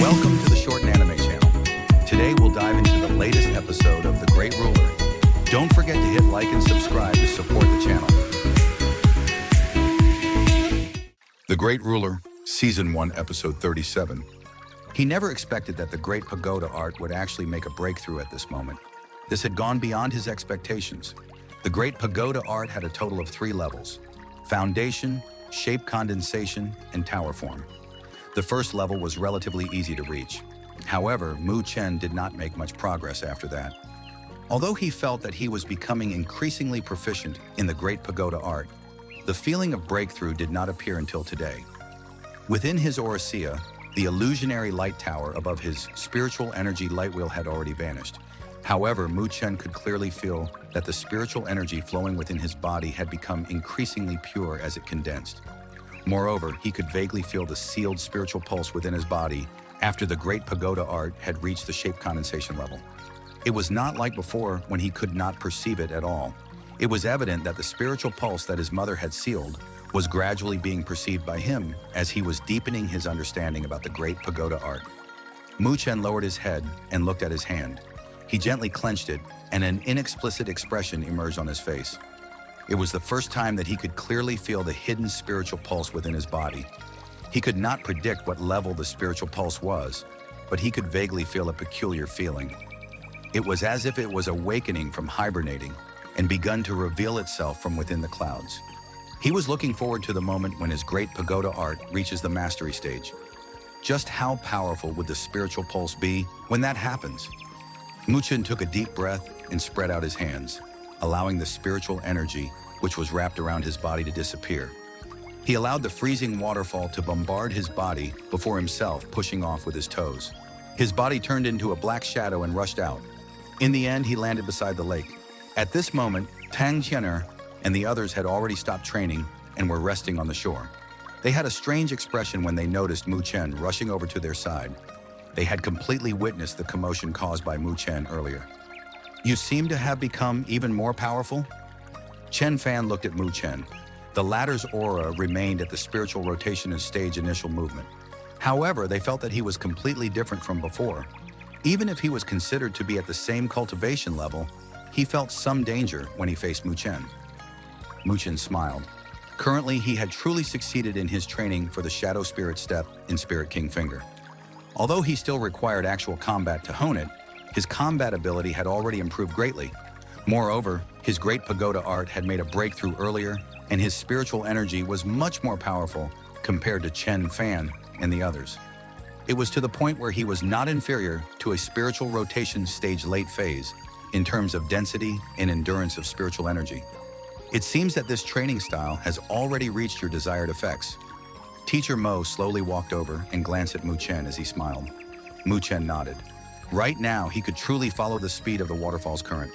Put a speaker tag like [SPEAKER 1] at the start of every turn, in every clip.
[SPEAKER 1] Welcome to the Shorten Anime channel. Today we'll dive into the latest episode of The Great Ruler. Don't forget to hit like and subscribe to support the channel. The Great Ruler, Season 1, Episode 37. He never expected that the Great Pagoda art would actually make a breakthrough at this moment. This had gone beyond his expectations. The Great Pagoda art had a total of 3 levels: Foundation, Shape Condensation, and Tower Form. The first level was relatively easy to reach. However, Mu Chen did not make much progress after that. Although he felt that he was becoming increasingly proficient in the Great Pagoda art, the feeling of breakthrough did not appear until today. Within his Orisia, the illusionary light tower above his spiritual energy light wheel had already vanished. However, Mu Chen could clearly feel that the spiritual energy flowing within his body had become increasingly pure as it condensed. Moreover, he could vaguely feel the sealed spiritual pulse within his body after the Great Pagoda art had reached the shape condensation level. It was not like before when he could not perceive it at all. It was evident that the spiritual pulse that his mother had sealed was gradually being perceived by him as he was deepening his understanding about the Great Pagoda art. Mu Chen lowered his head and looked at his hand. He gently clenched it, and an inexplicit expression emerged on his face. It was the first time that he could clearly feel the hidden spiritual pulse within his body. He could not predict what level the spiritual pulse was, but he could vaguely feel a peculiar feeling. It was as if it was awakening from hibernating and begun to reveal itself from within the clouds. He was looking forward to the moment when his Great Pagoda art reaches the mastery stage. Just how powerful would the spiritual pulse be when that happens? Mu Chen took a deep breath and spread out his hands, allowing the spiritual energy which was wrapped around his body to disappear. He allowed the freezing waterfall to bombard his body before himself pushing off with his toes. His body turned into a black shadow and rushed out. In the end, he landed beside the lake. At this moment, Tang Qianer and the others had already stopped training and were resting on the shore. They had a strange expression when they noticed Mu Chen rushing over to their side. They had completely witnessed the commotion caused by Mu Chen earlier. "You seem to have become even more powerful?" Chen Fan looked at Mu Chen. The latter's aura remained at the spiritual rotation stage initial movement. However, they felt that he was completely different from before. Even if he was considered to be at the same cultivation level, he felt some danger when he faced Mu Chen. Mu Chen smiled. Currently, he had truly succeeded in his training for the Shadow Spirit step in Spirit King Finger. Although he still required actual combat to hone it, his combat ability had already improved greatly. Moreover, his Great Pagoda art had made a breakthrough earlier, and his spiritual energy was much more powerful compared to Chen Fan and the others. It was to the point where he was not inferior to a spiritual rotation stage late phase in terms of density and endurance of spiritual energy. It seems that this training style has already reached your desired effects. Teacher Mo slowly walked over and glanced at Mu Chen as he smiled. Mu Chen nodded. Right now, he could truly follow the speed of the waterfall's current.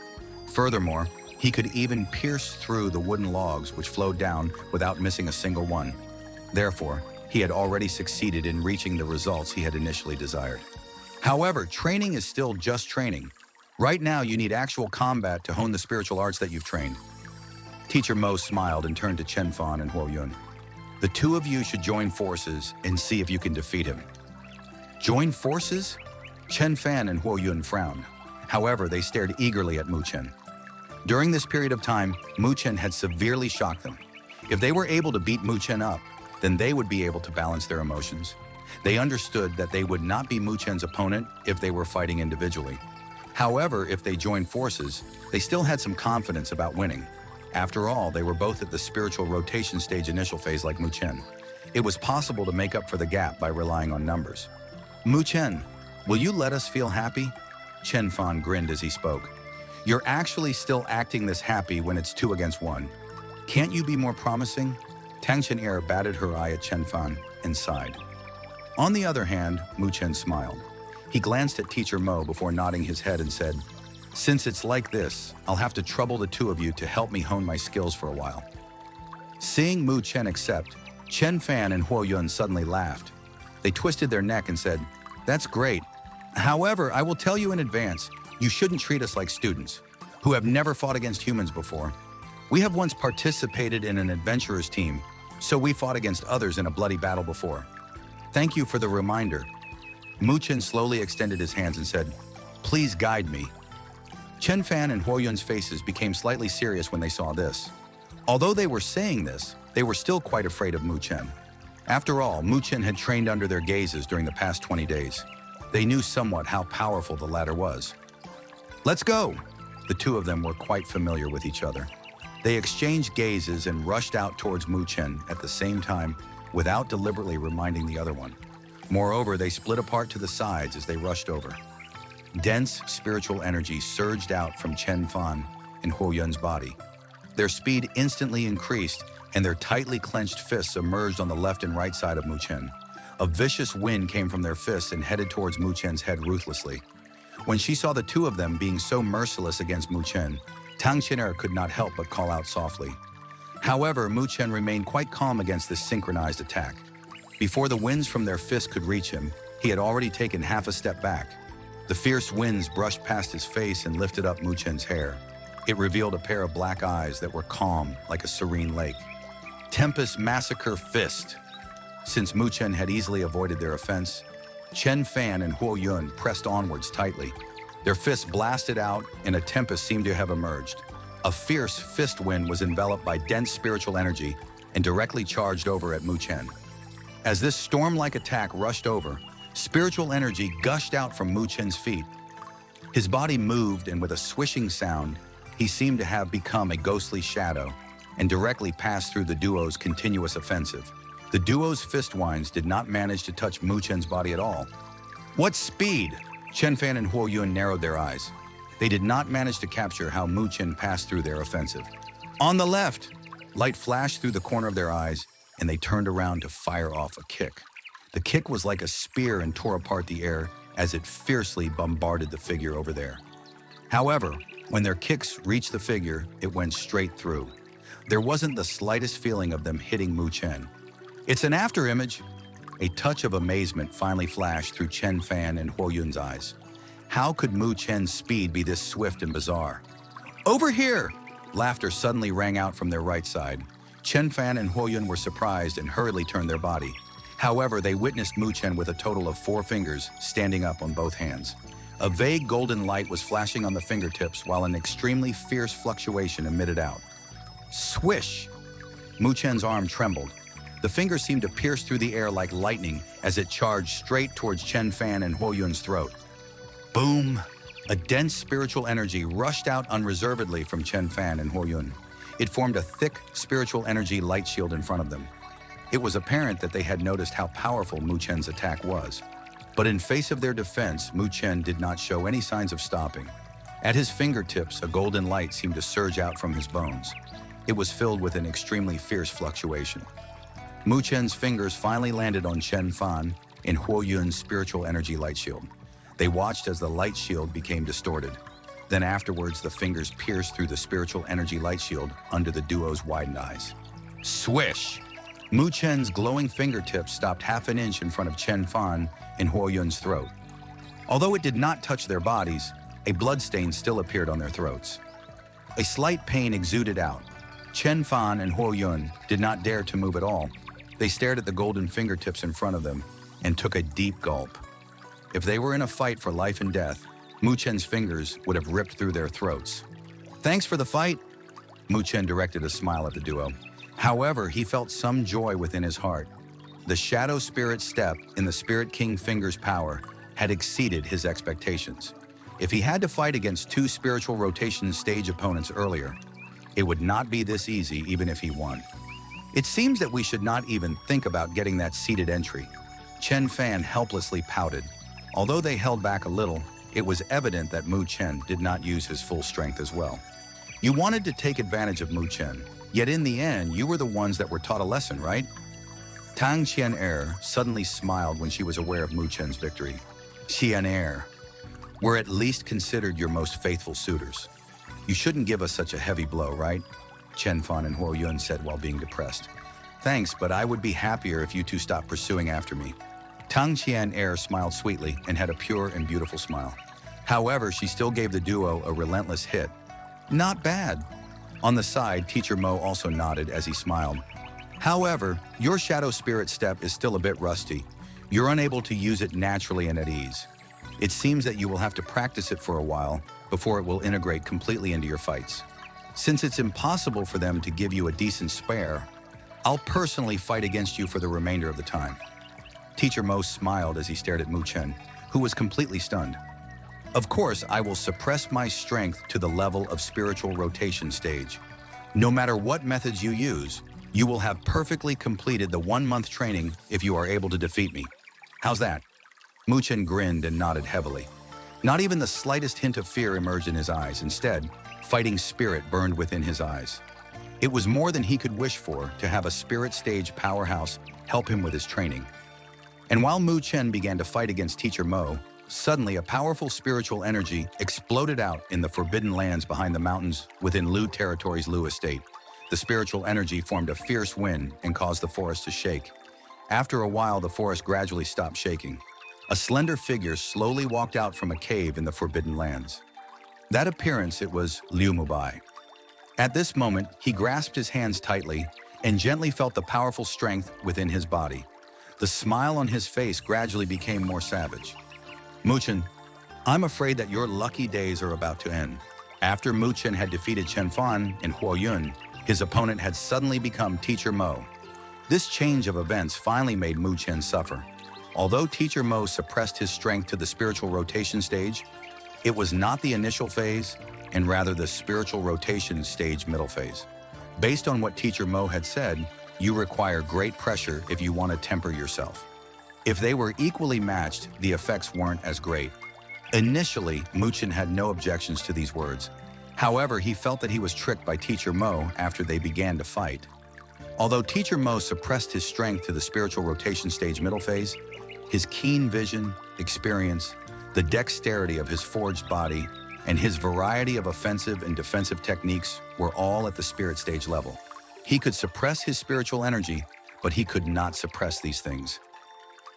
[SPEAKER 1] Furthermore, he could even pierce through the wooden logs which flowed down without missing a single one. Therefore, he had already succeeded in reaching the results he had initially desired. However, training is still just training. Right now, you need actual combat to hone the spiritual arts that you've trained. Teacher Mo smiled and turned to Chen Fan and Huo Yun. "The two of you should join forces and see if you can defeat him." Join forces? Chen Fan and Huo Yun frowned. However, they stared eagerly at Mu Chen. During this period of time, Mu Chen had severely shocked them. If they were able to beat Mu Chen up, then they would be able to balance their emotions. They understood that they would not be Mu Chen's opponent if they were fighting individually. However, if they joined forces, they still had some confidence about winning. After all, they were both at the spiritual rotation stage initial phase like Mu Chen. It was possible to make up for the gap by relying on numbers. "Mu Chen, will you let us feel happy?" Chen Fan grinned as he spoke. "You're actually still acting this happy when it's 2 against 1. Can't you be more promising?" Tang Qianer batted her eye at Chen Fan and sighed. On the other hand, Mu Chen smiled. He glanced at Teacher Mo before nodding his head and said, "Since it's like this, I'll have to trouble the two of you to help me hone my skills for a while." Seeing Mu Chen accept, Chen Fan and Huo Yun suddenly laughed. They twisted their neck and said, "That's great. However, I will tell you in advance, you shouldn't treat us like students who have never fought against humans before. We have once participated in an adventurers team, so we fought against others in a bloody battle before. Thank you for the reminder." Mu Chen slowly extended his hands and said, "Please guide me." Chen Fan and Huo Yun's faces became slightly serious when they saw this. Although they were saying this, they were still quite afraid of Mu Chen. After all, Mu Chen had trained under their gazes during the past 20 days. They knew somewhat how powerful the latter was. "Let's go!" The two of them were quite familiar with each other. They exchanged gazes and rushed out towards Mu Chen at the same time without deliberately reminding the other one. Moreover, they split apart to the sides as they rushed over. Dense spiritual energy surged out from Chen Fan and Huo Yun's body. Their speed instantly increased, and their tightly clenched fists emerged on the left and right side of Mu Chen. A vicious wind came from their fists and headed towards Mu Chen's head ruthlessly. When she saw the two of them being so merciless against Mu Chen, Tang Qian'er could not help but call out softly. However, Mu Chen remained quite calm against this synchronized attack. Before the winds from their fists could reach him, he had already taken half a step back. The fierce winds brushed past his face and lifted up Mu Chen's hair. It revealed a pair of black eyes that were calm like a serene lake. Tempest Massacre Fist. Since Mu Chen had easily avoided their offense, Chen Fan and Huo Yun pressed onwards tightly. Their fists blasted out, and a tempest seemed to have emerged. A fierce fist wind was enveloped by dense spiritual energy and directly charged over at Mu Chen. As this storm-like attack rushed over, spiritual energy gushed out from Mu Chen's feet. His body moved, and with a swishing sound, he seemed to have become a ghostly shadow and directly passed through the duo's continuous offensive. The duo's fist winds did not manage to touch Mu Chen's body at all. What speed! Chen Fan and Huo Yun narrowed their eyes. They did not manage to capture how Mu Chen passed through their offensive. On the left! Light flashed through the corner of their eyes, and they turned around to fire off a kick. The kick was like a spear and tore apart the air as it fiercely bombarded the figure over there. However, when their kicks reached the figure, it went straight through. There wasn't the slightest feeling of them hitting Mu Chen. "It's an afterimage." A touch of amazement finally flashed through Chen Fan and Huo Yun's eyes. How could Mu Chen's speed be this swift and bizarre? "Over here!" Laughter suddenly rang out from their right side. Chen Fan and Huo Yun were surprised and hurriedly turned their body. However, they witnessed Mu Chen with a total of 4 fingers standing up on both hands. A vague golden light was flashing on the fingertips while an extremely fierce fluctuation emitted out. Swish! Mu Chen's arm trembled. The fingers seemed to pierce through the air like lightning as it charged straight towards Chen Fan and Huo Yun's throat. Boom! A dense spiritual energy rushed out unreservedly from Chen Fan and Huo Yun. It formed a thick spiritual energy light shield in front of them. It was apparent that they had noticed how powerful Mu Chen's attack was. But in face of their defense, Mu Chen did not show any signs of stopping. At his fingertips, a golden light seemed to surge out from his bones. It was filled with an extremely fierce fluctuation. Mu Chen's fingers finally landed on Chen Fan and Huo Yun's spiritual energy light shield. They watched as the light shield became distorted. Then afterwards, the fingers pierced through the spiritual energy light shield under the duo's widened eyes. Swish! Mu Chen's glowing fingertips stopped half an inch in front of Chen Fan and Huo Yun's throat. Although it did not touch their bodies, a bloodstain still appeared on their throats. A slight pain exuded out. Chen Fan and Huo Yun did not dare to move at all. They stared at the golden fingertips in front of them and took a deep gulp. If they were in a fight for life and death, Mu Chen's fingers would have ripped through their throats. "Thanks for the fight." Mu Chen directed a smile at the duo. However, he felt some joy within his heart. The shadow spirit step in the Spirit King Finger's power had exceeded his expectations. If he had to fight against 2 spiritual rotation stage opponents earlier, it would not be this easy even if he won. "It seems that we should not even think about getting that seated entry." Chen Fan helplessly pouted. Although they held back a little, it was evident that Mu Chen did not use his full strength as well. "You wanted to take advantage of Mu Chen, yet in the end, you were the ones that were taught a lesson, right?" Tang Qian'er suddenly smiled when she was aware of Mu Chen's victory. "Qian'er, we're at least considered your most faithful suitors. You shouldn't give us such a heavy blow, right?" Chen Fan and Huo Yun said while being depressed. "Thanks, but I would be happier if you two stopped pursuing after me." Tang Qian'er smiled sweetly and had a pure and beautiful smile. However, she still gave the duo a relentless hit. "Not bad." On the side, Teacher Mo also nodded as he smiled. "However, your shadow spirit step is still a bit rusty. You're unable to use it naturally and at ease. It seems that you will have to practice it for a while before it will integrate completely into your fights. Since it's impossible for them to give you a decent spare, I'll personally fight against you for the remainder of the time. Teacher Mo smiled as he stared at Mu Chen, who was completely stunned. Of course, I will suppress my strength to the level of spiritual rotation stage. No matter what methods you use, you will have perfectly completed the 1-month training if you are able to defeat me. How's that? Mu Chen grinned and nodded heavily. Not even the slightest hint of fear emerged in his eyes. Instead, fighting spirit burned within his eyes. It was more than he could wish for to have a spirit stage powerhouse help him with his training. And while Mu Chen began to fight against Teacher Mo, suddenly a powerful spiritual energy exploded out in the forbidden lands behind the mountains within Lu Territory's Lu estate. The spiritual energy formed a fierce wind and caused the forest to shake. After a while, the forest gradually stopped shaking. A slender figure slowly walked out from a cave in the forbidden lands. That appearance, it was Liu Mubai. At this moment, he grasped his hands tightly and gently felt the powerful strength within his body. The smile on his face gradually became more savage. Mu Chen, I'm afraid that your lucky days are about to end. After Mu Chen had defeated Chen Fan and Huo Yun, his opponent had suddenly become Teacher Mo. This change of events finally made Mu Chen suffer. Although Teacher Mo suppressed his strength to the spiritual rotation stage, it was not the initial phase, and rather the spiritual rotation stage middle phase. Based on what Teacher Mo had said, you require great pressure if you want to temper yourself. If they were equally matched, the effects weren't as great. Initially, Mu Chen had no objections to these words. However, he felt that he was tricked by Teacher Mo after they began to fight. Although Teacher Mo suppressed his strength to the spiritual rotation stage middle phase, his keen vision, experience, the dexterity of his forged body, and his variety of offensive and defensive techniques were all at the spirit stage level. He could suppress his spiritual energy, but he could not suppress these things.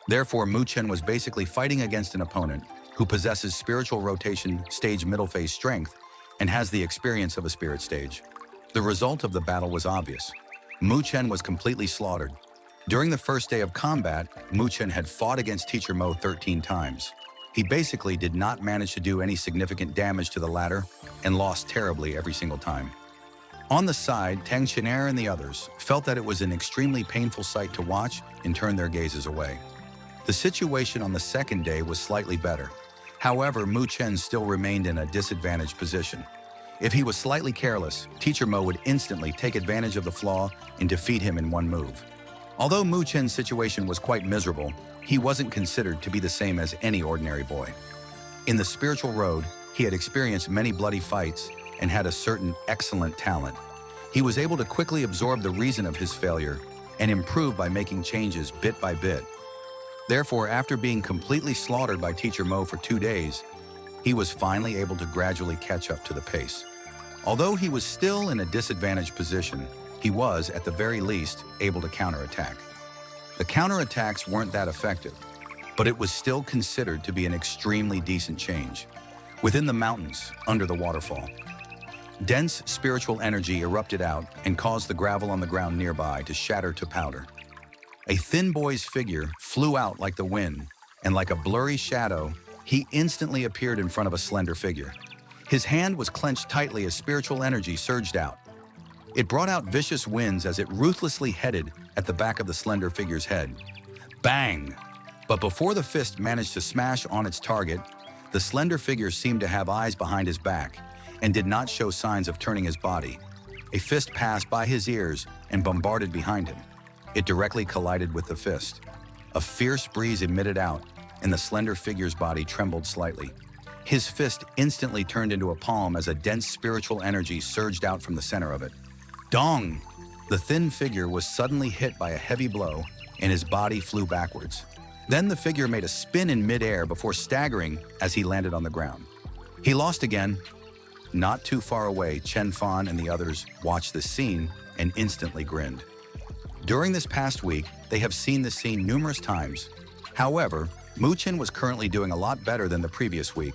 [SPEAKER 1] Therefore, Mu Chen was basically fighting against an opponent who possesses spiritual rotation stage middle phase strength and has the experience of a spirit stage. The result of the battle was obvious. Mu Chen was completely slaughtered. During the first day of combat, Mu Chen had fought against Teacher Mo 13 times. He basically did not manage to do any significant damage to the latter and lost terribly every single time. On the side, Tang Qian'er and the others felt that it was an extremely painful sight to watch and turned their gazes away. The situation on the second day was slightly better. However, Mu Chen still remained in a disadvantaged position. If he was slightly careless, Teacher Mo would instantly take advantage of the flaw and defeat him in one move. Although Mu Chen's situation was quite miserable, he wasn't considered to be the same as any ordinary boy. In the spiritual road, he had experienced many bloody fights and had a certain excellent talent. He was able to quickly absorb the reason of his failure and improve by making changes bit by bit. Therefore, after being completely slaughtered by Teacher Mo for 2 days, he was finally able to gradually catch up to the pace. Although he was still in a disadvantaged position, he was, at the very least, able to counterattack. The counterattacks weren't that effective, but it was still considered to be an extremely decent change. Within the mountains, under the waterfall, dense spiritual energy erupted out and caused the gravel on the ground nearby to shatter to powder. A thin boy's figure flew out like the wind, and like a blurry shadow, he instantly appeared in front of a slender figure. His hand was clenched tightly as spiritual energy surged out. It brought out vicious winds as it ruthlessly headed at the back of the slender figure's head. Bang! But before the fist managed to smash on its target, the slender figure seemed to have eyes behind his back and did not show signs of turning his body. A fist passed by his ears and bombarded behind him. It directly collided with the fist. A fierce breeze emitted out, and the slender figure's body trembled slightly. His fist instantly turned into a palm as a dense spiritual energy surged out from the center of it. Dong! The thin figure was suddenly hit by a heavy blow, and his body flew backwards. Then the figure made a spin in midair before staggering as he landed on the ground. He lost again. Not too far away, Chen Fan and the others watched this scene and instantly grinned. During this past week, they have seen this scene numerous times. However, Mu Chen was currently doing a lot better than the previous week.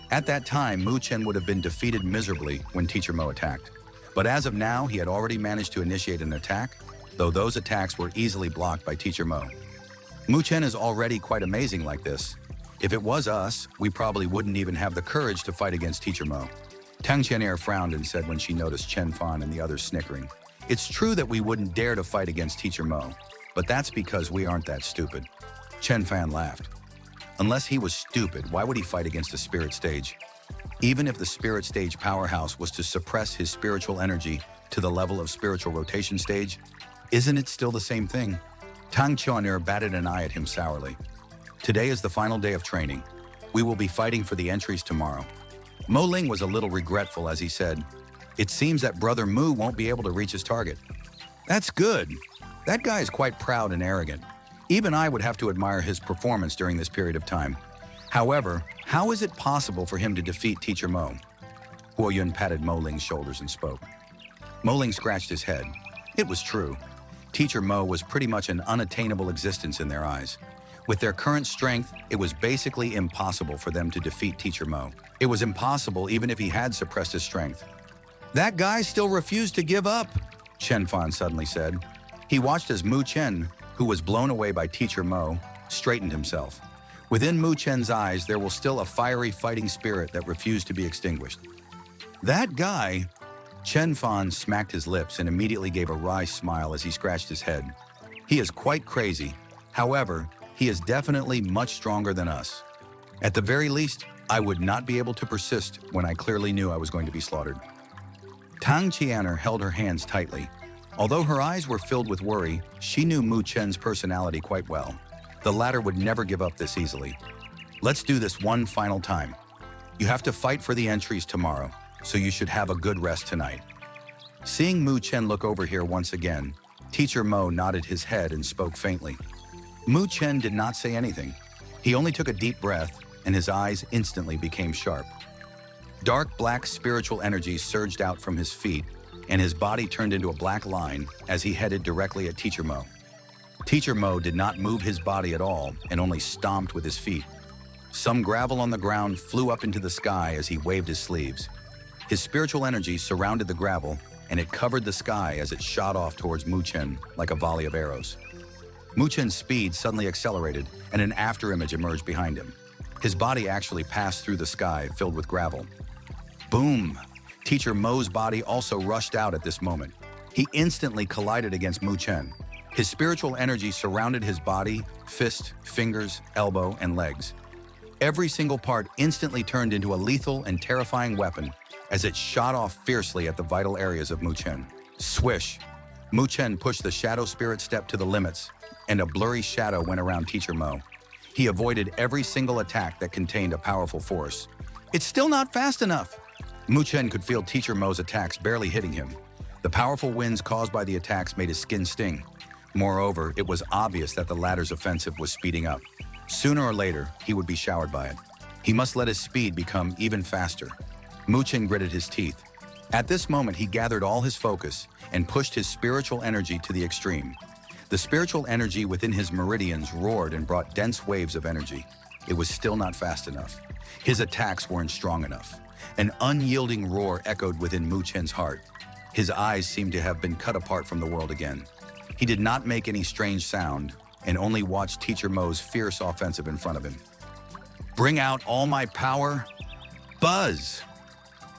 [SPEAKER 1] At that time, Mu Chen would have been defeated miserably when Teacher Mo attacked. But as of now, he had already managed to initiate an attack, though those attacks were easily blocked by Teacher Mo. Mu Chen is already quite amazing like this. If it was us, we probably wouldn't even have the courage to fight against Teacher Mo. Tang Qian'er frowned and said when she noticed Chen Fan and the others snickering, "It's true that we wouldn't dare to fight against Teacher Mo, but that's because we aren't that stupid." Chen Fan laughed. Unless he was stupid, why would he fight against a spirit stage? Even if the spirit stage powerhouse was to suppress his spiritual energy to the level of spiritual rotation stage, isn't it still the same thing? Tang Qian'er batted an eye at him sourly. Today is the final day of training. We will be fighting for the entries tomorrow. Mo Ling was a little regretful as he said, "It seems that Brother Mu won't be able to reach his target." That's good. That guy is quite proud and arrogant. Even I would have to admire his performance during this period of time. However, how is it possible for him to defeat Teacher Mo? Huo Yun patted Mo Ling's shoulders and spoke. Mo Ling scratched his head. It was true. Teacher Mo was pretty much an unattainable existence in their eyes. With their current strength, it was basically impossible for them to defeat Teacher Mo. It was impossible even if he had suppressed his strength. "That guy still refused to give up," Chen Fan suddenly said. He watched as Mu Chen, who was blown away by Teacher Mo, straightened himself. Within Mu Chen's eyes, there was still a fiery fighting spirit that refused to be extinguished. "That guy," Chen Fan smacked his lips and immediately gave a wry smile as he scratched his head. "He is quite crazy. However, he is definitely much stronger than us. At the very least, I would not be able to persist when I clearly knew I was going to be slaughtered." Tang Qian'er held her hands tightly. Although her eyes were filled with worry, she knew Mu Chen's personality quite well. The latter would never give up this easily. "Let's do this one final time. You have to fight for the entries tomorrow, so you should have a good rest tonight." Seeing Mu Chen look over here once again, Teacher Mo nodded his head and spoke faintly. Mu Chen did not say anything. He only took a deep breath, and his eyes instantly became sharp. Dark black spiritual energy surged out from his feet, and his body turned into a black line as he headed directly at Teacher Mo. Teacher Mo did not move his body at all and only stomped with his feet. Some gravel on the ground flew up into the sky as he waved his sleeves. His spiritual energy surrounded the gravel, and it covered the sky as it shot off towards Mu Chen like a volley of arrows. Mu Chen's speed suddenly accelerated, and an afterimage emerged behind him. His body actually passed through the sky filled with gravel. Boom! Teacher Mo's body also rushed out at this moment. He instantly collided against Mu Chen. His spiritual energy surrounded his body, fist, fingers, elbow, and legs. Every single part instantly turned into a lethal and terrifying weapon as it shot off fiercely at the vital areas of Mu Chen. Swish! Mu Chen pushed the shadow spirit step to the limits, and a blurry shadow went around Teacher Mo. He avoided every single attack that contained a powerful force. "It's still not fast enough!" Mu Chen could feel Teacher Mo's attacks barely hitting him. The powerful winds caused by the attacks made his skin sting. Moreover, it was obvious that the latter's offensive was speeding up. Sooner or later, he would be showered by it. He must let his speed become even faster. Mu Chen gritted his teeth. At this moment, he gathered all his focus and pushed his spiritual energy to the extreme. The spiritual energy within his meridians roared and brought dense waves of energy. It was still not fast enough. His attacks weren't strong enough. An unyielding roar echoed within Mu Chen's heart. His eyes seemed to have been cut apart from the world again. He did not make any strange sound and only watched Teacher Mo's fierce offensive in front of him. "Bring out all my power! Buzz!"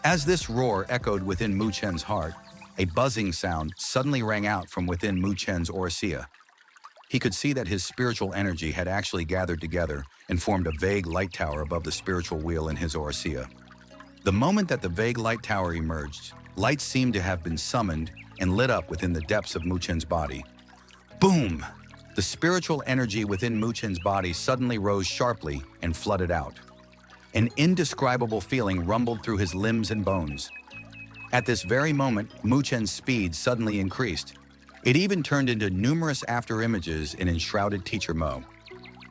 [SPEAKER 1] As this roar echoed within Mu Chen's heart, a buzzing sound suddenly rang out from within Mu Chen's Orisia. He could see that his spiritual energy had actually gathered together and formed a vague light tower above the spiritual wheel in his Orisia. The moment that the vague light tower emerged, light seemed to have been summoned and lit up within the depths of Mu Chen's body. Boom! The spiritual energy within Mu Chen's body suddenly rose sharply and flooded out. An indescribable feeling rumbled through his limbs and bones. At this very moment, Mu Chen's speed suddenly increased. It even turned into numerous afterimages and enshrouded Teacher Mo.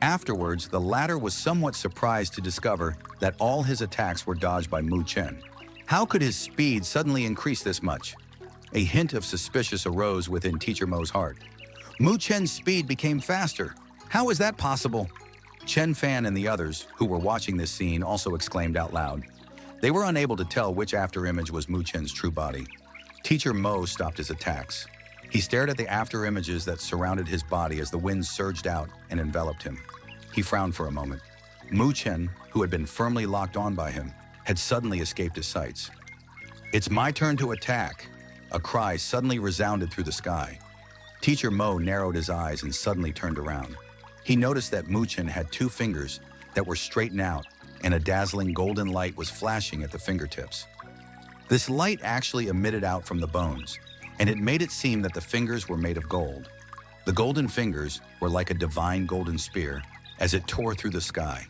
[SPEAKER 1] Afterwards, the latter was somewhat surprised to discover that all his attacks were dodged by Mu Chen. How could his speed suddenly increase this much? A hint of suspicion arose within Teacher Mo's heart. Mu Chen's speed became faster. How is that possible? Chen Fan and the others, who were watching this scene, also exclaimed out loud. They were unable to tell which afterimage was Mu Chen's true body. Teacher Mo stopped his attacks. He stared at the after images that surrounded his body as the wind surged out and enveloped him. He frowned for a moment. Mu Chen, who had been firmly locked on by him, had suddenly escaped his sights. "It's my turn to attack!" A cry suddenly resounded through the sky. Teacher Mo narrowed his eyes and suddenly turned around. He noticed that Mu Chen had two fingers that were straightened out, and a dazzling golden light was flashing at the fingertips. This light actually emitted out from the bones, and it made it seem that the fingers were made of gold. The golden fingers were like a divine golden spear as it tore through the sky.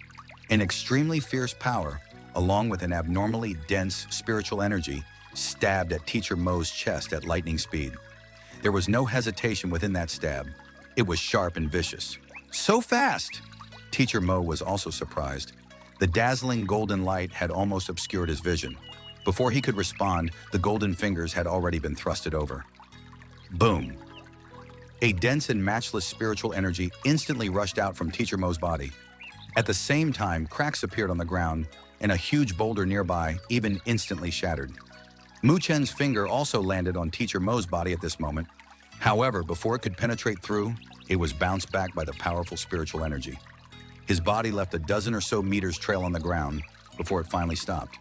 [SPEAKER 1] An extremely fierce power, along with an abnormally dense spiritual energy, stabbed at Teacher Mo's chest at lightning speed. There was no hesitation within that stab. It was sharp and vicious. So fast! Teacher Mo was also surprised. The dazzling golden light had almost obscured his vision. Before he could respond, the golden fingers had already been thrusted over. Boom! A dense and matchless spiritual energy instantly rushed out from Teacher Mo's body. At the same time, cracks appeared on the ground, and a huge boulder nearby even instantly shattered. Mu Chen's finger also landed on Teacher Mo's body at this moment. However, before it could penetrate through, it was bounced back by the powerful spiritual energy. His body left a dozen or so meters trail on the ground before it finally stopped.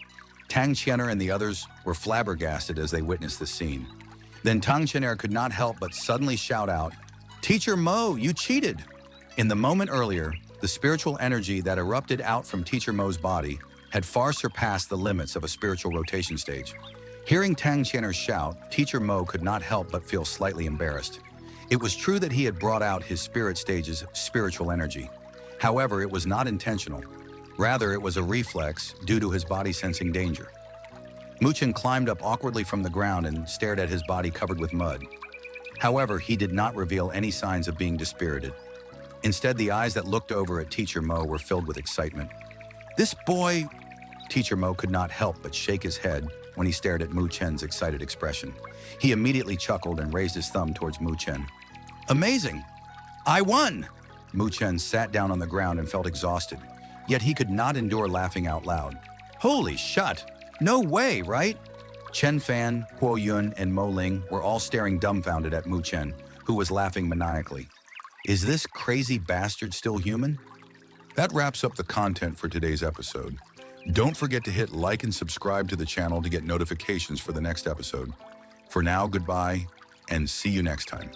[SPEAKER 1] Tang Qianer and the others were flabbergasted as they witnessed this scene. Then Tang Qianer could not help but suddenly shout out, "Teacher Mo, you cheated!" In the moment earlier, the spiritual energy that erupted out from Teacher Mo's body had far surpassed the limits of a spiritual rotation stage. Hearing Tang Qianer's shout, Teacher Mo could not help but feel slightly embarrassed. It was true that he had brought out his spirit stage's spiritual energy. However, it was not intentional. Rather, it was a reflex due to his body sensing danger. Mu Chen climbed up awkwardly from the ground and stared at his body covered with mud. However, he did not reveal any signs of being dispirited. Instead, the eyes that looked over at Teacher Mo were filled with excitement. "This boy..." Teacher Mo could not help but shake his head when he stared at Mu Chen's excited expression. He immediately chuckled and raised his thumb towards Mu Chen. "Amazing! I won!" Mu Chen sat down on the ground and felt exhausted, yet he could not endure laughing out loud. "Holy shut! No way, right?" Chen Fan, Huo Yun, and Mo Ling were all staring dumbfounded at Mu Chen, who was laughing maniacally. Is this crazy bastard still human? That wraps up the content for today's episode. Don't forget to hit like and subscribe to the channel to get notifications for the next episode. For now, goodbye, and see you next time.